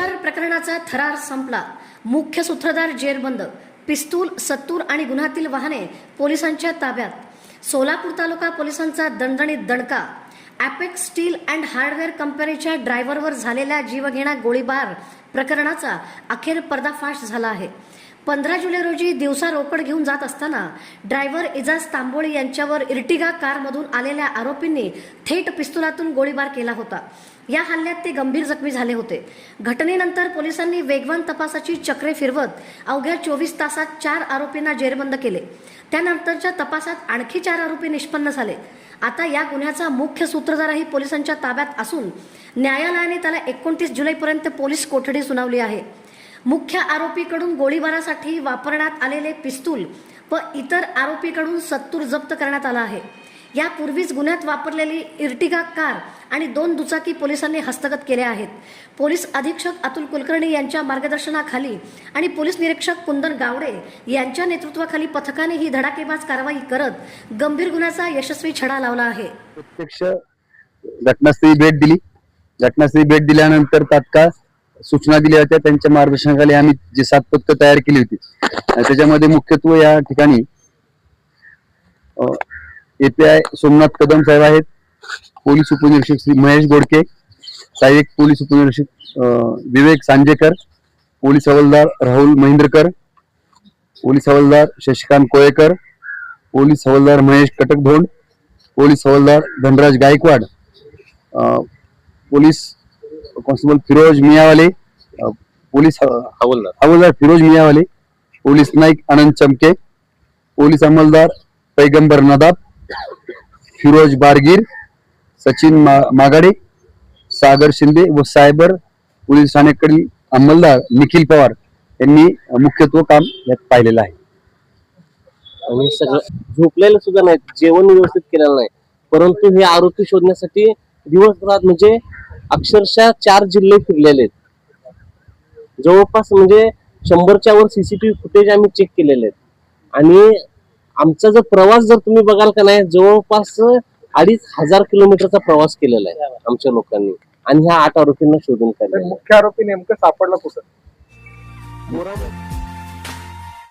गोळीबार प्रकरणाचा थरार संपला. मुख्य सूत्रधार जेरबंद. पिस्तूल, सत्तूर आणि गुन्ह्यातील वाहने पोलिसांच्या ताब्यात. सोलापूर तालुका पोलिसांचा दणदणीत दणका. ॲपेक्स स्टील अँड हार्डवेअर कंपनीच्या ड्रायव्हरवर झालेल्या जीवघेणा गोळीबार प्रकरणाचा अखेर पर्दाफाश झाला आहे. 15 जुलै रोजी दिवसा रोकड घेऊन जात असताना ड्रायव्हर इजाज तांबोळी यांच्यावर इर्टिगा कारमधून आलेल्या आरोपींनी थेट पिस्तुलातून गोळीबार केला होता. या हल्ल्यात ते गंभीर जखमी झाले होते. घटनेनंतर पोलिसांनी वेगवान तपासाची चक्रे फिरवत अवघ्या 24 तासात 4 आरोपींना जेरबंद केले. त्यानंतरच्या तपासात आणखी 4 आरोपी निष्पन्न झाले. आता या गुन्ह्याचा मुख्य सूत्रधारही पोलिसांच्या ताब्यात असून न्यायालयाने त्याला 29 जुलैपर्यंत पोलीस कोठडी सुनावली आहे. मुख्य आरोपीकडून गोळीबारासाठी वापरण्यात आलेले पिस्तूल व इतर आरोपीकडून सत्तूर जप्त करण्यात आला आहे. यापूर्वीच गुन्ह्यात वापरलेली इर्टिगा कार आणि 2 दुचाकी पोलिसांनी हस्तगत केल्या आहेत. पोलीस अधीक्षक अतुल कुलकर्णी यांच्या मार्गदर्शनाखाली आणि पोलीस निरीक्षक कुंदन गावडे यांच्या नेतृत्वाखाली पथकाने ही धडाकेबाज कारवाई करत गंभीर गुन्ह्याचा यशस्वी छडा लावला आहे. प्रत्यक्ष घटनास्थळी भेट दिली. घटनास्थळी भेट दिल्यानंतर तात्काळ सूचना दिल्या होत्या. त्यांच्या मार्गदर्शनाखाली आम्ही जी 7 पथकं तयार केली होती त्याच्यामध्ये मुख्यत्वे या ठिकाणी एपीआय सोमनाथ कदम साहेब आहेत, पोलीस उपनिरीक्षक श्री महेश गोडके, सहाय्यक पोलीस उपनिरीक्षक विवेक सांजेकर, पोलीस हवालदार राहुल महेंद्रकर, पोलीस हवालदार शशिकांत कोळेकर, पोलीस हवालदार महेश कटकधोंड, पोलीस हवालदार Dhanraj Gaikwad, police constable Firoz Miyawale, police हवालदार फिरोज मियावाले, पोलीस नाईक आनंद चमके, पोलीस अंमलदार पैगंबर नदाब, फिरोज बारगीर, सचिन मागाडे, सागर शिंदे व सायबर पोलीस ठाण्याकडील अंमलदार निखिल पवार यांनी मुख्यत्व काम यात पाहिलेलं आहे. आणि सगळं झोपलेलं सुद्धा नाही, जेवण व्यवस्थित केलेलं नाही, परंतु हे आरोपी शोधण्यासाठी दिवसभरात म्हणजे अक्षरशः 4 जिल्हे फिरलेले आहेत. जवळपास म्हणजे 100च्या वर सीसीटीव्ही फुटेज आम्ही चेक केलेले आहेत. आणि आमचा जर प्रवास जर तुम्ही बघाल का नाही, जवळपास 2500 किलोमीटरचा प्रवास केलेला आहे आमच्या लोकांनी. आणि ह्या 8 आरोपींना शोधून काढले. मुख्य आरोपी नेमकं सापडला कुठं?